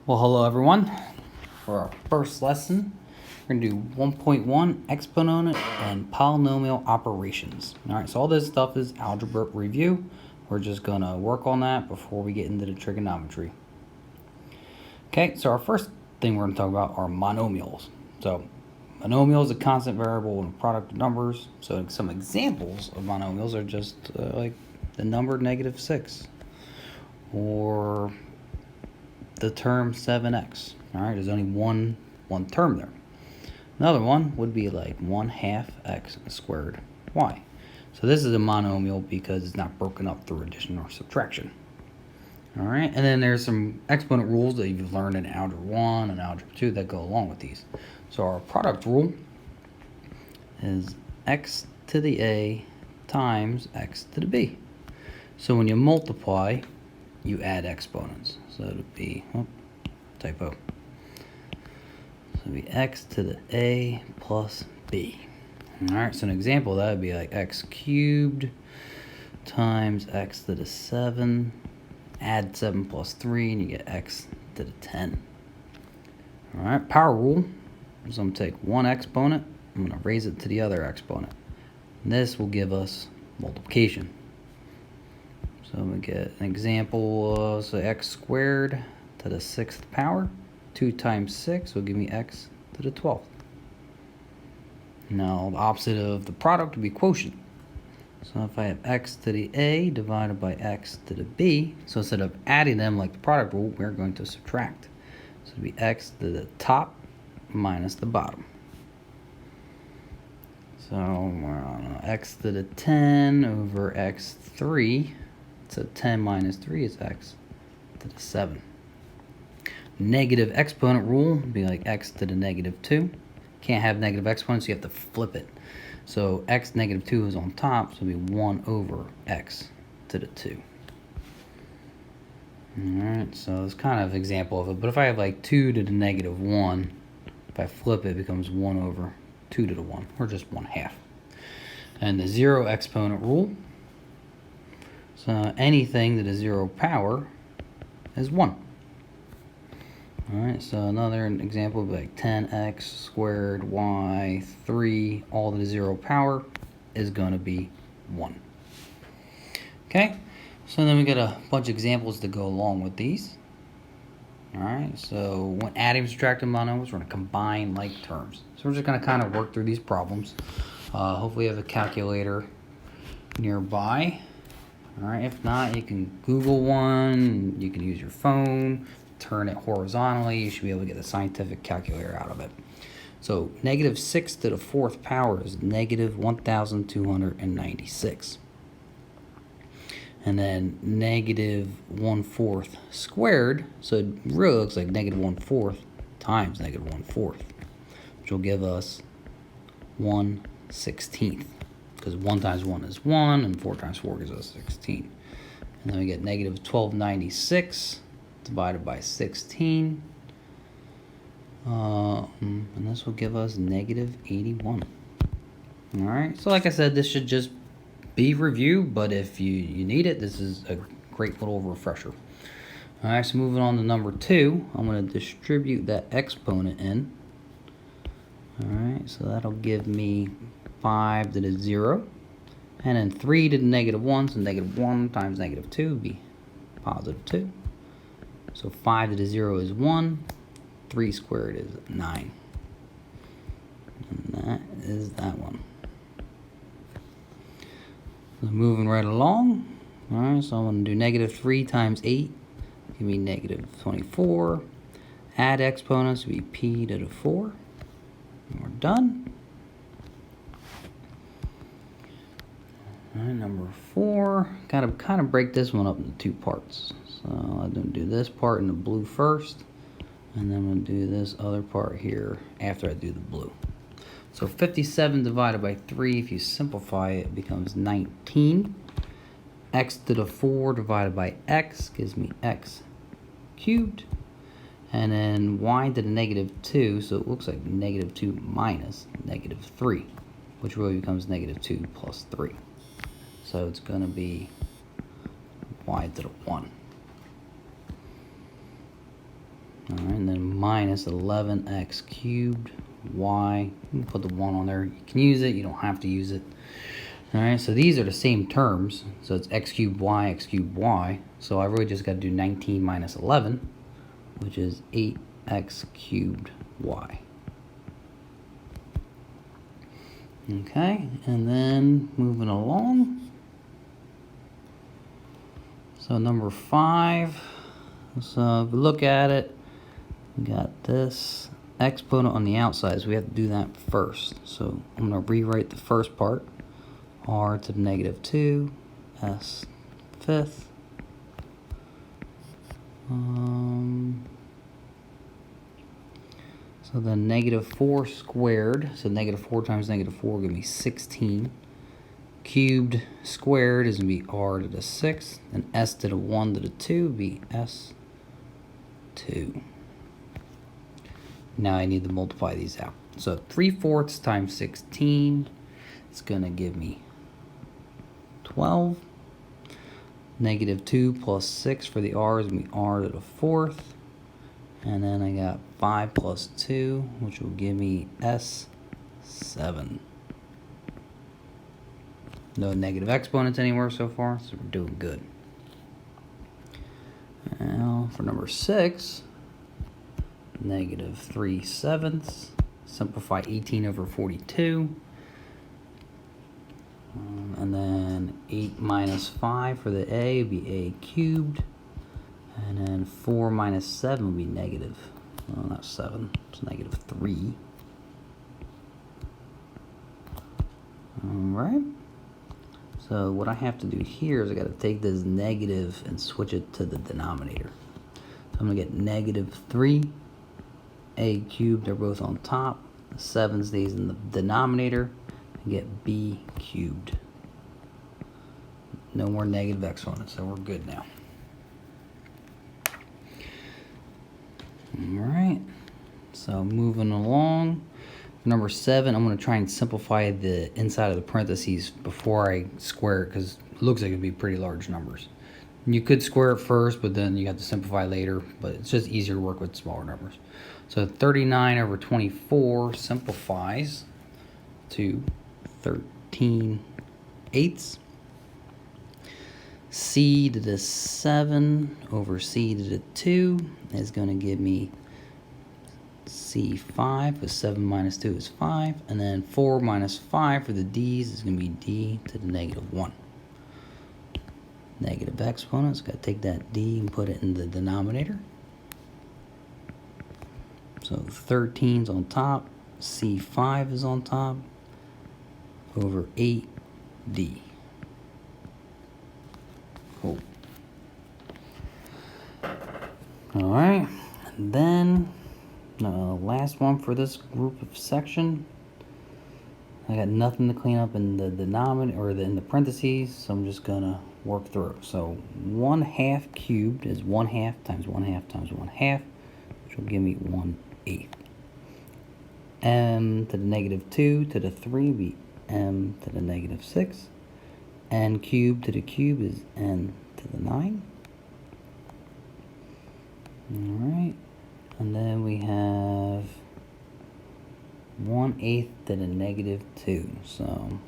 Well, hello everyone. For our first lesson, we're going to do 1.1 exponent and polynomial operations. Alright, so all this stuff is algebra review. We're just going to work on that before we get into the trigonometry. Okay, so our first thing we're going to talk about are monomials. So, monomial is a constant variable and a product of numbers. So, some examples of monomials are just like the number -6 or the term 7x. All right, there's only one term there. Another one would be like 1/2 x squared y. So this is a monomial because it's not broken up through addition or subtraction. All right, and then there's some exponent rules that you've learned in Algebra 1 and Algebra 2 that go along with these. So our product rule is x to the a times x to the b. So when you multiply, you add exponents. So it would be, typo. So it would be x to the a plus b. All right, so an example of that would be like x cubed times x to the 7. Add 7 plus 3 and you get x to the 10. All right, power rule. So I'm going to take one exponent, I'm going to raise it to the other exponent. And this will give us multiplication. So I'm going to get an example of, so x squared to the 6th power. 2 times 6 will give me x to the 12th. Now the opposite of the product would be quotient. So if I have x to the a divided by x to the b, so instead of adding them like the product rule, we're going to subtract. So it would be x to the top minus the bottom. So we're on x to the 10 over x3. So 10 minus 3 is x to the 7. Negative exponent rule would be like x to the -2. Can't have negative exponents, so you have to flip it. So x -2 is on top, so it would be 1 over x to the 2. Alright, so it's kind of an example of it. But if I have like 2 to the -1, if I flip it, it becomes 1 over 2 to the 1, or just 1/2. And the zero exponent rule. So anything that is 0 power is 1. Alright, so another example would be like 10x squared y 3, all to the 0 power is going to be 1. Okay, so then we got a bunch of examples to go along with these. Alright, so when adding and subtracting monomials, we're going to combine like terms. So we're just going to kind of work through these problems. Hopefully you have a calculator nearby. Alright, if not, you can Google one, you can use your phone, turn it horizontally, you should be able to get the scientific calculator out of it. So -6 to the 4th power is -1296. And then -1/4 squared, so it really looks like -1/4 times -1/4, which will give us 1/16. Because 1 times 1 is 1, and 4 times 4 gives us 16. And then we get -1296 divided by 16. And this will give us -81. Alright, so like I said, this should just be review, but if you need it, this is a great little refresher. Alright, so moving on to number 2, I'm going to distribute that exponent in. Alright, so that'll give me 5 to the 0, and then 3 to the -1, so -1 times -2 would be +2. So 5 to the 0 is 1, 3 squared is 9. And that is that one. So moving right along. Alright, so I'm going to do -3 times 8, give me -24. Add exponents would be p to the 4. And we're done. Alright, number 4. Gotta kind of break this one up into 2 parts. So I'm going to do this part in the blue first, and then I'm going to do this other part here after I do the blue. So 57 divided by 3, if you simplify it, it becomes 19. X to the 4 divided by x gives me x cubed. And then y to the -2, so it looks like -2 minus -3, which really becomes -2 plus 3. So it's going to be y to the 1. All then minus 11x cubed y. You can put the 1 on there. You can use it, you don't have to use it. Alright, so these are the same terms. So it's x cubed y. So I really just got to do 19 minus 11, which is 8x cubed y. Okay, and then moving along. So number 5. So if we look at it, we got this exponent on the outside, so we have to do that first. So I'm going to rewrite the first part. R to the negative 2, S fifth. So then negative 4 squared, so negative 4 times negative 4 give me 16. Cubed squared is going to be r to the 6th, and s to the 1 to the 2 would be s2. Now I need to multiply these out. So 3/4 times 16 is going to give me 12. Negative 2 plus 6 for the r is going to be r to the 4th. And then I got 5 plus 2, which will give me s7. No negative exponents anywhere so far, so we're doing good. Now for number 6, negative 3/7. Simplify 18 over 42. And then 8 minus 5 for the a would be a cubed. And then 4 minus 7 would be negative. Well, not 7, it's negative 3. Alright. So what I have to do here is I got to take this negative and switch it to the denominator. So I'm going to get negative 3, a cubed, they're both on top. The 7 stays in the denominator, and get b cubed. No more negative exponents, so we're good now. Alright, so moving along. Number 7, I'm going to try and simplify the inside of the parentheses before I square it, because it looks like it'd be pretty large numbers. You could square it first, but then you have to simplify later, but it's just easier to work with smaller numbers. So 39 over 24 simplifies to 13/8. C to the 7 over c to the 2 is going to give me c5, because 7 minus 2 is 5. And then 4 minus 5 for the d's is going to be d to the negative 1. Negative exponents, got to take that d and put it in the denominator. So 13's on top, c5 is on top, over 8d. Cool. Alright, and then last one for this group of section. I got nothing to clean up in the denominator or in the parentheses, so I'm just gonna work through. So 1/2 cubed is 1/2 times 1/2 times 1/2, which will give me 1/8. M to the negative 2 to the 3 will be m to the negative 6. N cubed to the cube is n to the 9. Alright, and then we have 1/8 to the negative 2. So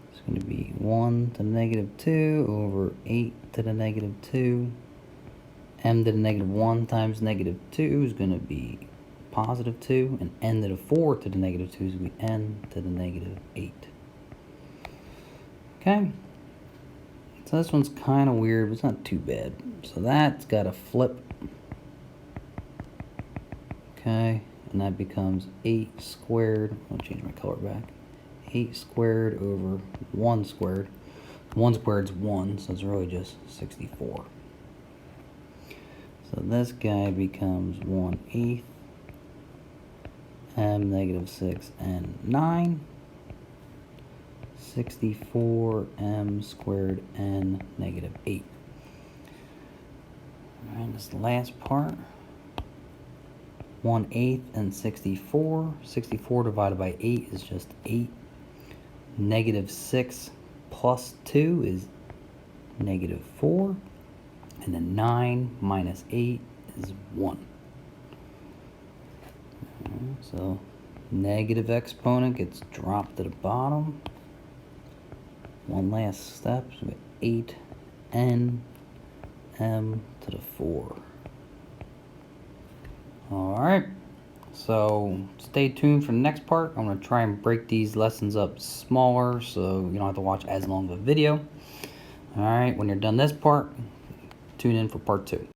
it's going to be 1 to the negative 2 over 8 to the negative 2. M to the negative 1 times negative 2 is going to be positive 2. And n to the 4 to the negative 2 is going to be n to the negative 8. Okay. So this one's kind of weird, but it's not too bad. So that's got to flip. Okay. And that becomes 8 squared. I'll change my color back. 8 squared over 1 squared. 1 squared is 1, so it's really just 64. So this guy becomes 1/8 m negative 6 and 9. 64 m squared n negative 8. Alright, this last part. 1/8 and 64. 64 divided by 8 is just 8. Negative 6 plus 2 is negative 4. And then 9 minus 8 is 1. So negative exponent gets dropped to the bottom. One last step, so we get 8n m to the 4. Alright, so stay tuned for the next part. I'm going to try and break these lessons up smaller so you don't have to watch as long of a video. Alright, when you're done this part, tune in for part 2.